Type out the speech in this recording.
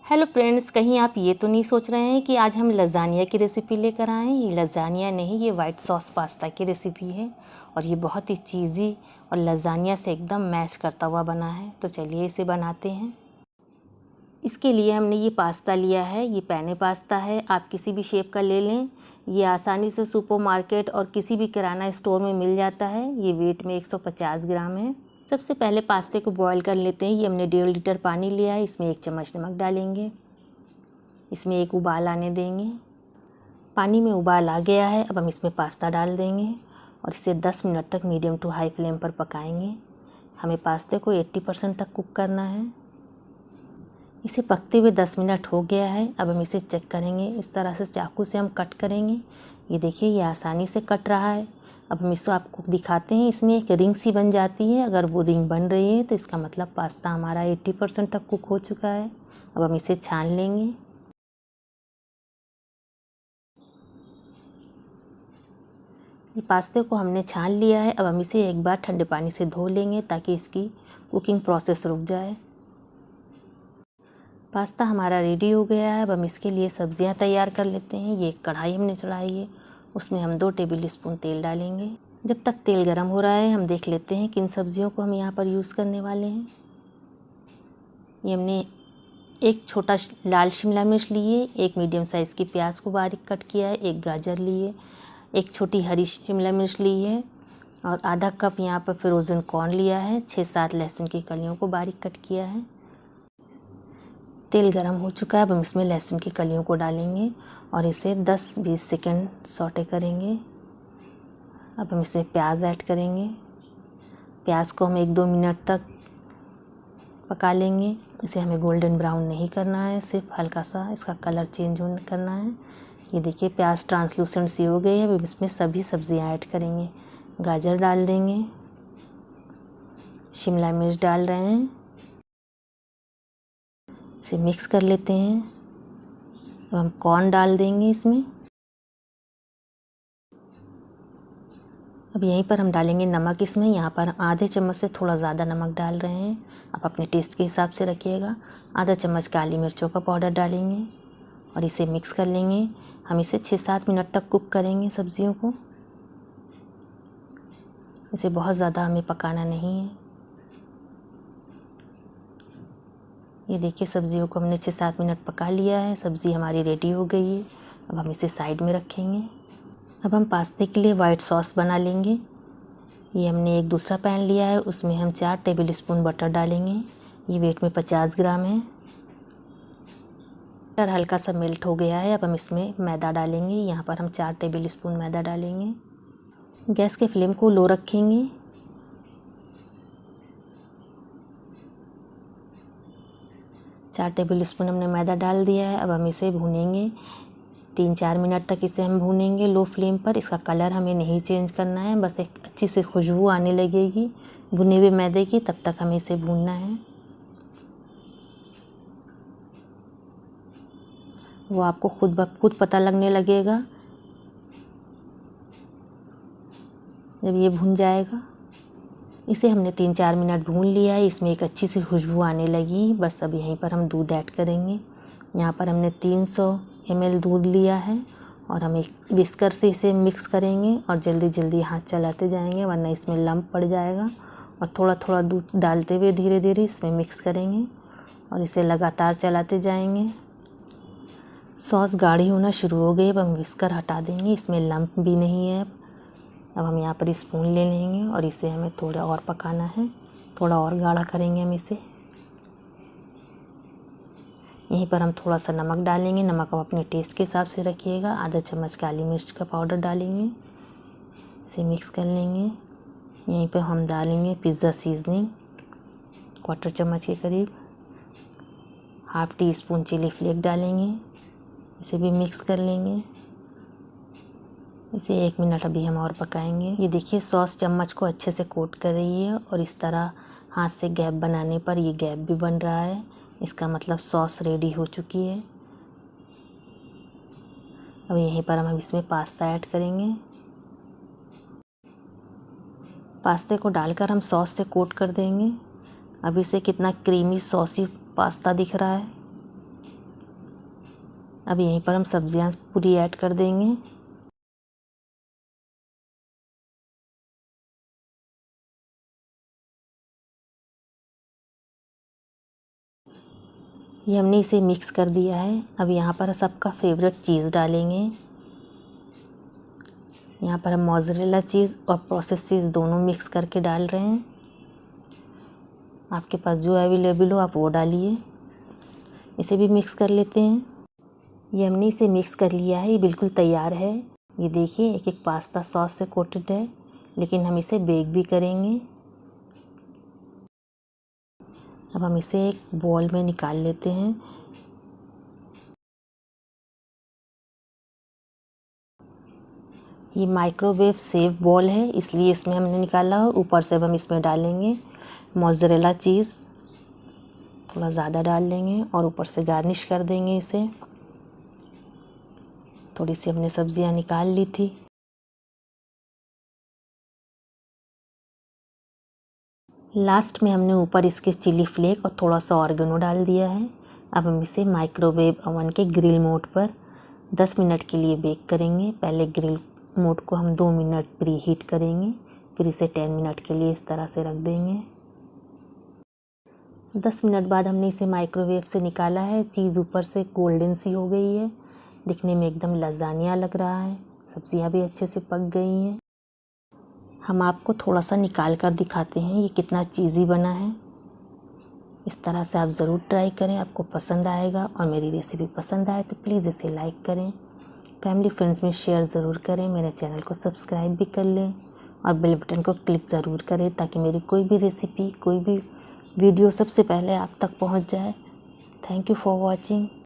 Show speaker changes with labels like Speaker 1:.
Speaker 1: Hello friends, कहीं आप ये तो नहीं सोच रहे हैं कि आज हम लज़ानिया की रेसिपी लेकर आए हैं। ये लज़ानिया नहीं, ये वाइट सॉस पास्ता की रेसिपी है और ये बहुत ही चीज़ी और लज़ानिया से एकदम मैच करता हुआ बना है। तो चलिए इसे बनाते हैं। इसके लिए हमने ये पास्ता लिया है, ये पेने पास्ता है। आप किसी भी शेप का ले लें। ये आसानी से सुपरमार्केट और किसी भी किराना स्टोर में मिल जाता है। ये वेट में 150 ग्राम है। सबसे पहले पास्ते को बॉईल कर लेते हैं। ये हमने 1.5 लीटर पानी लिया है, इसमें 1 चम्मच नमक डालेंगे। इसमें एक उबाल आने देंगे। पानी में उबाल आ गया है, अब हम इसमें पास्ता डाल देंगे और इसे 10 मिनट तक मीडियम टू हाई फ्लेम पर पकाएंगे। हमें पास्ते को 80% तक कुक करना है। इसे पकते हुए 10 मिनट हो गया है। अब हम इसे चेक करेंगे। इस तरह से चाकू से हम कट करेंगे। ये देखिए, ये आसानी से कट रहा है। अब हम इसको आपको दिखाते हैं। इसमें एक रिंग सी बन जाती है। अगर वो रिंग बन रही है तो इसका मतलब पास्ता हमारा 80% तक कुक हो चुका है। अब हम इसे छान लेंगे। ये पास्ते को हमने छान लिया है। अब हम इसे एक बार ठंडे पानी से धो लेंगे ताकि इसकी कुकिंग प्रोसेस रुक जाए। पास्ता हमारा रेडी हो गया है। अब हम इसके लिए सब्जियां तैयार कर लेते हैं। ये एक कढ़ाई हमने चढ़ाई है, उसमें हम 2 टेबल स्पून तेल डालेंगे। जब तक तेल गर्म हो रहा है हम देख लेते हैं किन सब्जियों को हम यहाँ पर यूज़ करने वाले हैं। ये हमने एक छोटा लाल शिमला मिर्च लिए, एक मीडियम साइज़ की प्याज को बारीक कट किया है, एक गाजर लिए, एक छोटी हरी शिमला मिर्च ली है और आधा कप यहाँ पर फ्रोज़न कॉर्न लिया है। 6-7 लहसुन की कलियों को बारीक कट किया है। तेल गरम हो चुका है। अब हम इसमें लहसुन की कलियों को डालेंगे और इसे 10-20 सेकंड सौटे करेंगे। अब हम इसमें प्याज ऐड करेंगे। प्याज को हम 1-2 मिनट तक पका लेंगे। इसे हमें गोल्डन ब्राउन नहीं करना है, सिर्फ हल्का सा इसका कलर चेंज करना है। ये देखिए, प्याज ट्रांसलूसेंट सी हो गई है। अब इसमें सभी सब्जियां ऐड करेंगे। गाजर डाल देंगे, शिमला मिर्च डाल रहे हैं, इसे मिक्स कर लेते हैं। अब हम कॉर्न डाल देंगे इसमें। अब यहीं पर हम डालेंगे नमक। इसमें यहाँ पर आधे चम्मच से थोड़ा ज़्यादा नमक डाल रहे हैं, आप अपने टेस्ट के हिसाब से रखिएगा। आधा चम्मच काली मिर्चों का पाउडर डालेंगे और इसे मिक्स कर लेंगे। हम इसे 6-7 मिनट तक कुक करेंगे सब्जियों को। इसे बहुत ज़्यादा हमें पकाना नहीं है। ये देखिए, सब्जियों को हमने 6-7 मिनट पका लिया है। सब्ज़ी हमारी रेडी हो गई है। अब हम इसे साइड में रखेंगे। अब हम पास्ते के लिए वाइट सॉस बना लेंगे। ये हमने एक दूसरा पैन लिया है, उसमें हम 4 टेबल स्पून बटर डालेंगे। ये वेट में 50 ग्राम है। बटर हल्का सा मेल्ट हो गया है। अब हम इसमें मैदा डालेंगे। यहाँ पर हम 4 टेबल स्पून मैदा डालेंगे। गैस के फ्लेम को लो रखेंगे। चार टेबल स्पून हमने मैदा डाल दिया है। अब हम इसे भूनेंगे। 3-4 मिनट तक इसे हम भूनेंगे लो फ्लेम पर। इसका कलर हमें नहीं चेंज करना है, बस एक अच्छी सी खुशबू आने लगेगी भुने हुए मैदे की, तब तक हमें इसे भूनना है। वो आपको खुद ब खुद पता लगने लगेगा जब ये भुन जाएगा। इसे हमने 3-4 मिनट भून लिया है। इसमें एक अच्छी सी खुशबू आने लगी। बस अब यहीं पर हम दूध ऐड करेंगे। यहाँ पर हमने 300 ml दूध लिया है और हम एक विस्कर से इसे मिक्स करेंगे और जल्दी जल्दी हाथ चलाते जाएंगे, वरना इसमें लम्प पड़ जाएगा। और थोड़ा थोड़ा दूध डालते हुए धीरे धीरे इसमें मिक्स करेंगे और इसे लगातार चलाते जाएंगे। सॉस गाढ़ी होना शुरू हो गई। अब हम विस्कर हटा देंगे, इसमें लम्प भी नहीं है। अब हम यहाँ पर स्पून ले लेंगे और इसे हमें थोड़ा और पकाना है, थोड़ा और गाढ़ा करेंगे हम इसे। यहीं पर हम थोड़ा सा नमक डालेंगे। नमक आप अपने टेस्ट के हिसाब से रखिएगा। आधा चम्मच काली मिर्च का पाउडर डालेंगे, इसे मिक्स कर लेंगे। यहीं पर हम डालेंगे पिज़्ज़ा सीजनिंग 1/4 चम्मच के करीब। ½ टी स्पून चिली फ्लेक डालेंगे, इसे भी मिक्स कर लेंगे। इसे 1 मिनट अभी हम और पकाएंगे। ये देखिए, सॉस चम्मच को अच्छे से कोट कर रही है और इस तरह हाथ से गैप बनाने पर ये गैप भी बन रहा है। इसका मतलब सॉस रेडी हो चुकी है। अब यहीं पर हम इसमें पास्ता ऐड करेंगे। पास्ते को डालकर हम सॉस से कोट कर देंगे। अब इसे कितना क्रीमी सॉसी पास्ता दिख रहा है। अब यहीं पर हम सब्जियां पूरी ऐड कर देंगे। ये हमने इसे मिक्स कर दिया है। अब यहाँ पर सबका फेवरेट चीज़ डालेंगे। यहाँ पर हम मोज़रेला चीज़ और प्रोसेस चीज़ दोनों मिक्स करके डाल रहे हैं। आपके पास जो अवेलेबल हो आप वो डालिए। इसे भी मिक्स कर लेते हैं। ये हमने इसे मिक्स कर लिया है, ये बिल्कुल तैयार है। ये देखिए एक एक पास्ता सॉस से कोटेड है, लेकिन हम इसे बेक भी करेंगे। अब हम इसे एक बॉल में निकाल लेते हैं। ये माइक्रोवेव सेफ बॉल है, इसलिए इसमें हमने निकाला है। ऊपर से अब हम इसमें डालेंगे मोज़रेला चीज़, थोड़ा ज़्यादा डाल लेंगे और ऊपर से गार्निश कर देंगे इसे। थोड़ी सी हमने सब्जियां निकाल ली थी। लास्ट में हमने ऊपर इसके चिली फ्लेक और थोड़ा सा ऑर्गेनो डाल दिया है। अब हम इसे माइक्रोवेव ओवन के ग्रिल मोड पर 10 मिनट के लिए बेक करेंगे। पहले ग्रिल मोड को हम 2 मिनट प्री हीट करेंगे, फिर इसे 10 मिनट के लिए इस तरह से रख देंगे। 10 मिनट बाद हमने इसे माइक्रोवेव से निकाला है। चीज़ ऊपर से गोल्डन सी हो गई है, दिखने में एकदम लज़ानिया लग रहा है। सब्जियां भी अच्छे से पक गई हैं। हम आपको थोड़ा सा निकाल कर दिखाते हैं ये कितना चीज़ी बना है। इस तरह से आप ज़रूर ट्राई करें, आपको पसंद आएगा। और मेरी रेसिपी पसंद आए तो प्लीज़ इसे लाइक करें, फैमिली फ्रेंड्स में शेयर ज़रूर करें, मेरे चैनल को सब्सक्राइब भी कर लें और बेल बटन को क्लिक ज़रूर करें ताकि मेरी कोई भी रेसिपी, कोई भी वीडियो सबसे पहले आप तक पहुंच जाए। Thank you for watching.